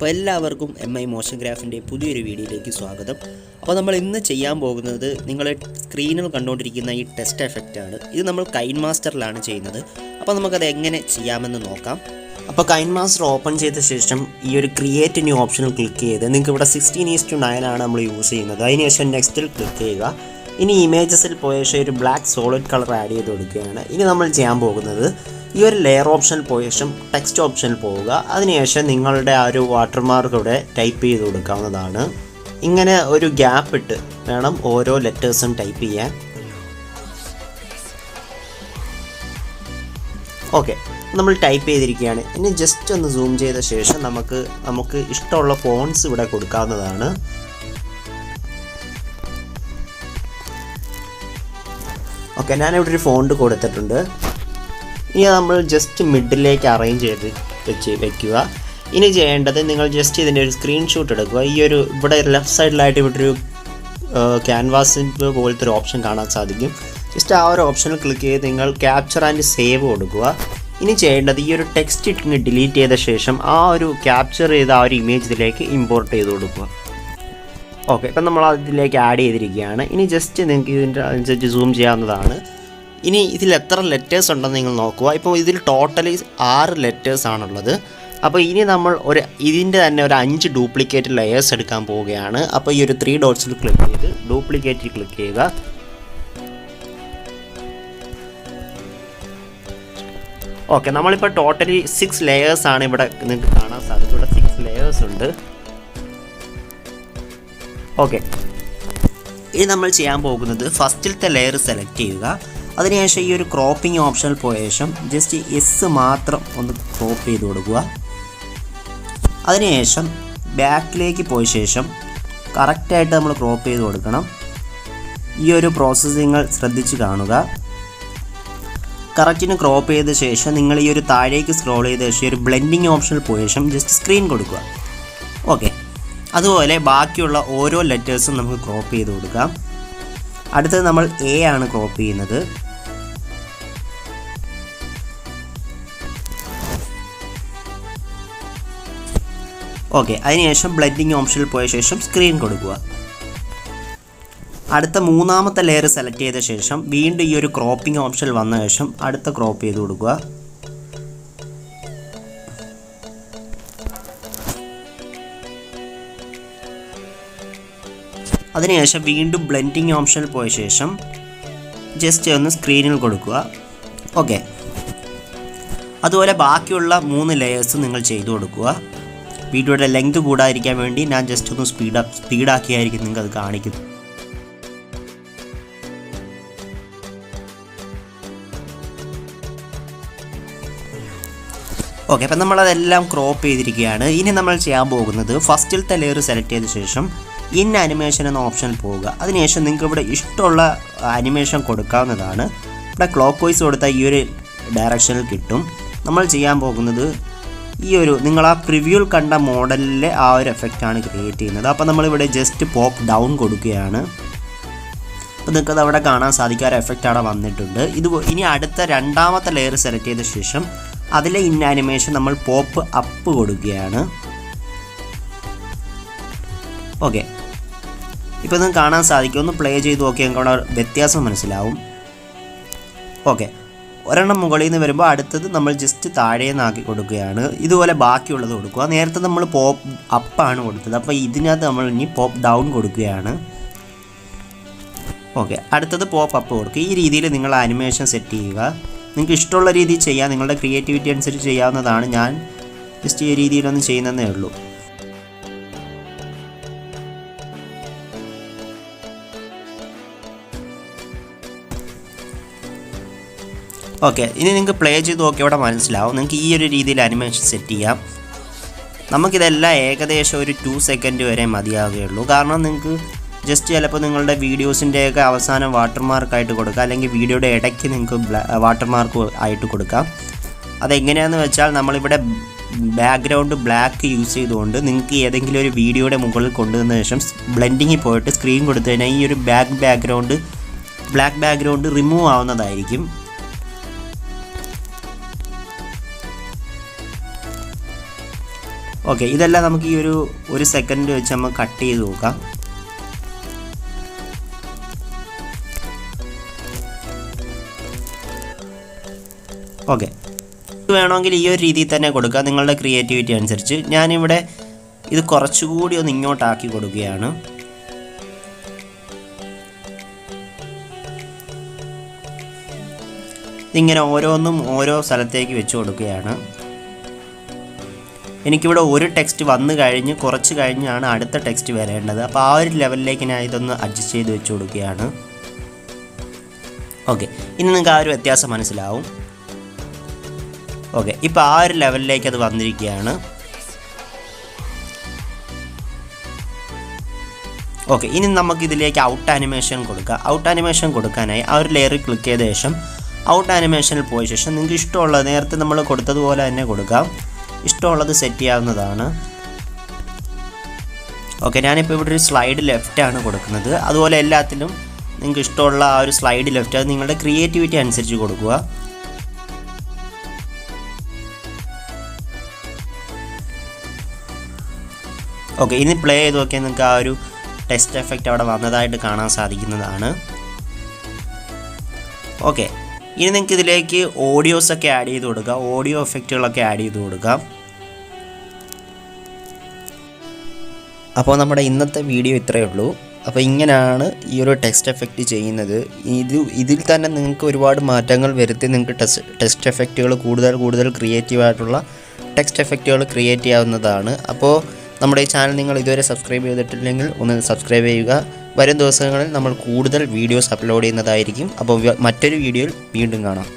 അപ്പോൾ എല്ലാവർക്കും MI motion ഗ്രാഫിൻ്റെ പുതിയൊരു വീഡിയോയിലേക്ക് സ്വാഗതം. അപ്പോൾ നമ്മൾ ഇന്ന് ചെയ്യാൻ പോകുന്നത് നിങ്ങൾ സ്ക്രീനിൽ കണ്ടുകൊണ്ടിരിക്കുന്ന ഈ ടെസ്റ്റ് എഫക്റ്റാണ്. ഇത് നമ്മൾ കൈൻമാസ്റ്ററിലാണ് ചെയ്യുന്നത്. അപ്പോൾ നമുക്കത് എങ്ങനെ ചെയ്യാമെന്ന് നോക്കാം. അപ്പോൾ കൈൻമാസ്റ്റർ ഓപ്പൺ ചെയ്ത ശേഷം ഈ ഒരു ക്രിയേറ്റ് ന്യൂ ഓപ്ഷനിൽ ക്ലിക്ക് ചെയ്ത് നിങ്ങൾക്ക് ഇവിടെ 16:9 ആണ് നമ്മൾ യൂസ് ചെയ്യുന്നത്. അതിനുശേഷം നെക്സ്റ്റിൽ ക്ലിക്ക് ചെയ്യുക. ഇനി ഇമേജസിൽ പോയ ശേഷം ഒരു ബ്ലാക്ക് സോളിഡ് കളർ ആഡ് ചെയ്ത് കൊടുക്കുകയാണ്. ഇനി നമ്മൾ ചെയ്യാൻ പോകുന്നത് ഈ ഒരു ലെയർ ഓപ്ഷനിൽ പോയ ശേഷം ടെക്സ്റ്റ് ഓപ്ഷനിൽ പോവുക. അതിനുശേഷം നിങ്ങളുടെ ആ ഒരു വാട്ടർമാർക്ക് ഇവിടെ ടൈപ്പ് ചെയ്ത് കൊടുക്കാവുന്നതാണ്. ഇങ്ങനെ ഒരു ഗ്യാപ്പ് ഇട്ട് വേണം ഓരോ ലെറ്റേഴ്സും ടൈപ്പ് ചെയ്യാൻ. ഓക്കെ, നമ്മൾ ടൈപ്പ് ചെയ്തിരിക്കുകയാണ്. ഇനി ജസ്റ്റ് ഒന്ന് സൂം ചെയ്ത ശേഷം നമുക്ക് ഇഷ്ടമുള്ള ഫോൺസ് ഇവിടെ കൊടുക്കാവുന്നതാണ്. ഓക്കെ, ഞാനിവിടെ ഒരു ഫോണ്ട് കൊടുത്തിട്ടുണ്ട്. ഇനി നമ്മൾ ജസ്റ്റ് മിഡിലേക്ക് അറേഞ്ച് ചെയ്ത് വെക്കുക. ഇനി ചെയ്യേണ്ടത് നിങ്ങൾ ജസ്റ്റ് ഇതിൻ്റെ ഒരു സ്ക്രീൻഷോട്ട് എടുക്കുക. ഈ ഒരു ഇവിടെ ലെഫ്റ്റ് സൈഡിലായിട്ട് ഇവിടെ ഒരു ക്യാൻവാസിൻ്റെ പോലത്തെ ഒരു ഓപ്ഷൻ കാണാൻ സാധിക്കും. ജസ്റ്റ് ആ ഒരു ഓപ്ഷനിൽ ക്ലിക്ക് ചെയ്ത് നിങ്ങൾ ക്യാപ്ചർ ആൻഡ് സേവ് കൊടുക്കുക. ഇനി ചെയ്യേണ്ടത് ഈ ഒരു ടെക്സ്റ്റ് ഇട്ടിന് ഡിലീറ്റ് ചെയ്ത ശേഷം ആ ഒരു ക്യാപ്ചർ ചെയ്ത ആ ഒരു ഇമേജ് ഇതിലേക്ക് ഇമ്പോർട്ട് ചെയ്ത് കൊടുക്കുക. ഓക്കെ, ഇപ്പം നമ്മൾ അതിലേക്ക് ആഡ് ചെയ്തിരിക്കുകയാണ്. ഇനി ജസ്റ്റ് നിങ്ങൾക്ക് ഇതിൻ്റെ അനുസരിച്ച് സൂം ചെയ്യാവുന്നതാണ്. ഇനി ഇതിൽ എത്ര ലെറ്റേഴ്സ് ഉണ്ടെന്ന് നിങ്ങൾ നോക്കുക. ഇപ്പോൾ ഇതിൽ ടോട്ടലി 6 ലെറ്റേഴ്സ് ആണുള്ളത്. അപ്പോൾ ഇനി നമ്മൾ ഇതിൻ്റെ തന്നെ ഒരു 5 ഡ്യൂപ്ലിക്കേറ്റ് ലെയേഴ്സ് എടുക്കാൻ പോവുകയാണ്. അപ്പോൾ ഈ ഒരു 3 ഡോട്ട്സിൽ ക്ലിക്ക് ചെയ്ത് ഡ്യൂപ്ലിക്കേറ്റിൽ ക്ലിക്ക് ചെയ്യുക. ഓക്കെ, നമ്മളിപ്പോൾ ടോട്ടലി 6 ലെയേഴ്സ് ആണ് ഇവിടെ നിങ്ങൾക്ക് കാണാൻ സാധിക്കും. ഇവിടെ 6 ലെയേഴ്സ് ഉണ്ട്. ഓക്കെ, ഇനി നമ്മൾ ചെയ്യാൻ പോകുന്നത് ഫസ്റ്റിലത്തെ ലെയർ സെലക്ട് ചെയ്യുക. അതിനുശേഷം ഈ ഒരു ക്രോപ്പിംഗ് ഓപ്ഷനിൽ പോയ ശേഷം ജസ്റ്റ് എസ് മാത്രം ഒന്ന് ക്രോപ്പ് ചെയ്ത് കൊടുക്കുക. അതിനുശേഷം ബാക്കിലേക്ക് പോയ ശേഷം കറക്റ്റായിട്ട് നമ്മൾ ക്രോപ്പ് ചെയ്ത് കൊടുക്കണം. ഈ ഒരു പ്രോസസ്സ് നിങ്ങൾ ശ്രദ്ധിച്ച് കാണുക. കറക്റ്റിന് ക്രോപ്പ് ചെയ്ത ശേഷം നിങ്ങൾ ഈ ഒരു താഴേക്ക് സ്ക്രോൾ ചെയ്ത ശേഷം ഒരു ബ്ലെൻഡിങ് ഓപ്ഷനിൽ പോയ ശേഷം ജസ്റ്റ് സ്ക്രീൻ കൊടുക്കുക. ഓക്കെ, അതുപോലെ ബാക്കിയുള്ള ഓരോ ലെറ്റേഴ്സും നമുക്ക് ക്രോപ്പ് ചെയ്ത് കൊടുക്കാം. അടുത്തത് നമ്മൾ എ ആണ് ക്രോപ്പ് ചെയ്യുന്നത്. ഓക്കെ, അതിനുശേഷം ബ്ലെൻഡിങ് ഓപ്ഷനിൽ പോയ ശേഷം സ്ക്രീൻ കൊടുക്കുക. അടുത്ത മൂന്നാമത്തെ ലെയർ സെലക്ട് ചെയ്ത ശേഷം വീണ്ടും ഈ ഒരു ക്രോപ്പിംഗ് ഓപ്ഷനിൽ വന്ന ശേഷം അടുത്ത ക്രോപ്പ് ചെയ്ത് കൊടുക്കുക. അതിനുശേഷം വീണ്ടും ബ്ലെൻഡിങ് ഓപ്ഷനിൽ പോയ ശേഷം ജസ്റ്റ് ഒന്ന് സ്ക്രീനിൽ കൊടുക്കുക. ഓക്കെ, അതുപോലെ ബാക്കിയുള്ള 3 ലെയേഴ്സ് നിങ്ങൾ ചെയ്തു കൊടുക്കുക. വീഡിയോയുടെ ലെങ്ത് കൂടാതിരിക്കാൻ വേണ്ടി ഞാൻ ജസ്റ്റ് ഒന്ന് സ്പീഡാക്കിയായിരിക്കും നിങ്ങൾക്ക് അത് കാണിക്കുന്നത്. ഓക്കെ, അപ്പം നമ്മളതെല്ലാം ക്രോപ്പ് ചെയ്തിരിക്കുകയാണ്. ഇനി നമ്മൾ ചെയ്യാൻ പോകുന്നത് ഫസ്റ്റിലത്തെ ലെയർ സെലക്ട് ചെയ്ത ശേഷം ഇൻ അനിമേഷൻ എന്ന ഓപ്ഷനിൽ പോവുക. അതിനുശേഷം നിങ്ങൾക്ക് ഇവിടെ ഇഷ്ടമുള്ള അനിമേഷൻ കൊടുക്കാവുന്നതാണ്. ഇവിടെ ക്ലോക്ക് വൈസ് കൊടുത്താൽ ഈ ഒരു ഡയറക്ഷനിൽ കിട്ടും. നമ്മൾ ചെയ്യാൻ പോകുന്നത് ഈ ഒരു നിങ്ങൾ ആ പ്രിവ്യൂവിൽ കണ്ട മോഡലിലെ ആ ഒരു എഫക്റ്റാണ് ക്രിയേറ്റ് ചെയ്യുന്നത്. അപ്പോൾ നമ്മളിവിടെ ജസ്റ്റ് പോപ്പ് ഡൗൺ കൊടുക്കുകയാണ്. അപ്പോൾ നിങ്ങൾക്കത് അവിടെ കാണാൻ സാധിക്കും. ആ ഒരു എഫക്റ്റ് അവിടെ വന്നിട്ടുണ്ട്. ഇനി അടുത്ത രണ്ടാമത്തെ ലെയർ സെലക്ട് ചെയ്ത ശേഷം അതിലെ ഇൻ ആനിമേഷൻ നമ്മൾ പോപ്പ് അപ്പ് കൊടുക്കുകയാണ്. ഓക്കെ, ഇപ്പോൾ നിങ്ങൾക്ക് കാണാൻ സാധിക്കും. ഒന്ന് പ്ലേ ചെയ്ത് നോക്കിയാൽ നിങ്ങൾക്ക് അവിടെ വ്യത്യാസം മനസ്സിലാവും. ഓക്കെ, ഒരെണ്ണം മുകളിൽ നിന്ന് വരുമ്പോൾ അടുത്തത് നമ്മൾ ജസ്റ്റ് താഴേന്നാക്കി കൊടുക്കുകയാണ്. ഇതുപോലെ ബാക്കിയുള്ളത് കൊടുക്കുക. നേരത്തെ നമ്മൾ പോപ്പ് അപ്പാണ് കൊടുത്തത്. അപ്പോൾ ഇതിനകത്ത് നമ്മൾ ഇനി പോപ്പ് ഡൗൺ കൊടുക്കുകയാണ്. ഓക്കെ, അടുത്തത് പോപ്പ് അപ്പ് കൊടുക്കുക. ഈ രീതിയിൽ നിങ്ങൾ ആനിമേഷൻ സെറ്റ് ചെയ്യുക. നിങ്ങൾക്ക് ഇഷ്ടമുള്ള രീതിയിൽ ചെയ്യാം. നിങ്ങളുടെ ക്രിയേറ്റിവിറ്റി അനുസരിച്ച് ചെയ്യാവുന്നതാണ്. ഞാൻ ജസ്റ്റ് ഈ രീതിയിലൊന്നും ചെയ്യുന്നതേ ഉള്ളൂ. ഓക്കെ, ഇനി നിങ്ങൾക്ക് പ്ലേ ചെയ്ത് നോക്കി ഇവിടെ മനസ്സിലാവും. നിങ്ങൾക്ക് ഈ ഒരു രീതിയിൽ അനിമേഷൻ സെറ്റ് ചെയ്യാം. നമുക്കിതെല്ലാം ഏകദേശം ഒരു 2 സെക്കൻഡ് വരെ മതിയാവുകയുള്ളൂ. കാരണം നിങ്ങൾക്ക് ജസ്റ്റ് ചിലപ്പോൾ നിങ്ങളുടെ വീഡിയോസിൻ്റെയൊക്കെ അവസാനം വാട്ടർമാർക്കായിട്ട് കൊടുക്കാം, അല്ലെങ്കിൽ വീഡിയോയുടെ ഇടയ്ക്ക് നിങ്ങൾക്ക് വാട്ടർമാർക്ക് ആയിട്ട് കൊടുക്കാം. അതെങ്ങനെയാണെന്ന് വെച്ചാൽ നമ്മളിവിടെ ബാക്ക്ഗ്രൗണ്ട് ബ്ലാക്ക് യൂസ് ചെയ്തുകൊണ്ട് നിങ്ങൾക്ക് ഏതെങ്കിലും ഒരു വീഡിയോയുടെ മുകളിൽ കൊണ്ടുവന്ന ശേഷം ബ്ലെൻഡിങ്ങിൽ പോയിട്ട് സ്ക്രീൻ കൊടുത്തു കഴിഞ്ഞാൽ ഈ ഒരു ബ്ലാക്ക് ബാക്ക്ഗ്രൗണ്ട് റിമൂവ് ആവുന്നതായിരിക്കും. ഓക്കെ, ഇതെല്ലാം നമുക്ക് ഈ ഒരു സെക്കൻഡ് വെച്ച് നമുക്ക് കട്ട് ചെയ്ത് നോക്കാം. ഓക്കെ, വേണമെങ്കിൽ ഈ ഒരു രീതിയിൽ തന്നെ കൊടുക്കുക, നിങ്ങളുടെ ക്രിയേറ്റിവിറ്റി അനുസരിച്ച്. ഞാനിവിടെ ഇത് കുറച്ചുകൂടി ഒന്ന് ഇങ്ങോട്ടാക്കി കൊടുക്കുകയാണ്. ഇങ്ങനെ ഓരോന്നും ഓരോ സ്ഥലത്തേക്ക് വെച്ച് കൊടുക്കുകയാണ്. എനിക്കിവിടെ ഒരു ടെക്സ്റ്റ് വന്നു കഴിഞ്ഞ് കുറച്ച് കഴിഞ്ഞാണ് അടുത്ത ടെക്സ്റ്റ് വരേണ്ടത്. അപ്പോൾ ആ ഒരു ലെവലിലേക്ക് ഞാൻ ഇതൊന്ന് അഡ്ജസ്റ്റ് ചെയ്ത് വെച്ച് കൊടുക്കുകയാണ്. ഓക്കെ, ഇനി നിങ്ങൾക്ക് ആ ഒരു വ്യത്യാസം മനസ്സിലാവും. ഓക്കെ, ഇപ്പോൾ ആ ഒരു ലെവലിലേക്ക് അത് വന്നിരിക്കുകയാണ്. ഓക്കെ, ഇനി നമുക്കിതിലേക്ക് ഔട്ട് ആനിമേഷൻ കൊടുക്കാം. ഔട്ട് ആനിമേഷൻ കൊടുക്കാനായി ആ ഒരു ലെയറിൽ ക്ലിക്ക് ചെയ്ത ശേഷം ഔട്ട് ആനിമേഷനിൽ പോയ ശേഷം നിങ്ങൾക്ക് ഇഷ്ടമുള്ളത് നേരത്തെ നമ്മൾ കൊടുത്തതുപോലെ തന്നെ കൊടുക്കാം. ഇഷ്ടമുള്ളത് സെറ്റ് ചെയ്യാവുന്നതാണ്. ഓക്കെ, ഞാനിപ്പോൾ ഇവിടെ ഒരു സ്ലൈഡ് ലെഫ്റ്റാണ് കൊടുക്കുന്നത്. അതുപോലെ എല്ലാത്തിലും നിങ്ങൾക്ക് ഇഷ്ടമുള്ള ആ ഒരു സ്ലൈഡ് ലെഫ്റ്റ് അത് നിങ്ങളുടെ ക്രിയേറ്റിവിറ്റി അനുസരിച്ച് കൊടുക്കുക. ഓക്കെ, ഇനി പ്ലേ ചെയ്ത് നോക്കിയാൽ നിങ്ങൾക്ക് ആ ഒരു ടെക്സ്റ്റ് എഫക്റ്റ് അവിടെ വന്നതായിട്ട് കാണാൻ സാധിക്കുന്നതാണ്. ഓക്കെ, ഇനി നിങ്ങൾക്ക് ഇതിലേക്ക് ഓഡിയോസൊക്കെ ആഡ് ചെയ്ത് കൊടുക്കാം, ഓഡിയോ എഫക്റ്റുകളൊക്കെ ആഡ് ചെയ്ത് കൊടുക്കാം. അപ്പോൾ നമ്മുടെ ഇന്നത്തെ വീഡിയോ ഇത്രയേ ഉള്ളൂ. അപ്പോൾ ഇങ്ങനെയാണ് ഈ ഒരു ടെക്സ്റ്റ് എഫക്റ്റ് ചെയ്യുന്നത്. ഇതിൽ തന്നെ നിങ്ങൾക്ക് ഒരുപാട് മാറ്റങ്ങൾ വരുത്തി നിങ്ങൾക്ക് ടെക്സ്റ്റ് എഫക്റ്റുകൾ കൂടുതൽ ക്രിയേറ്റീവായിട്ടുള്ള ടെക്സ്റ്റ് എഫക്റ്റുകൾ ക്രിയേറ്റ് ചെയ്യാവുന്നതാണ്. അപ്പോൾ നമ്മുടെ ഈ ചാനൽ നിങ്ങൾ ഇതുവരെ സബ്സ്ക്രൈബ് ചെയ്തിട്ടില്ലെങ്കിൽ ഒന്ന് സബ്സ്ക്രൈബ് ചെയ്യുക. വരും ദിവസങ്ങളിൽ നമ്മൾ കൂടുതൽ വീഡിയോസ് അപ്ലോഡ് ചെയ്യുന്നതായിരിക്കും. അപ്പോൾ മറ്റൊരു വീഡിയോയിൽ വീണ്ടും കാണാം.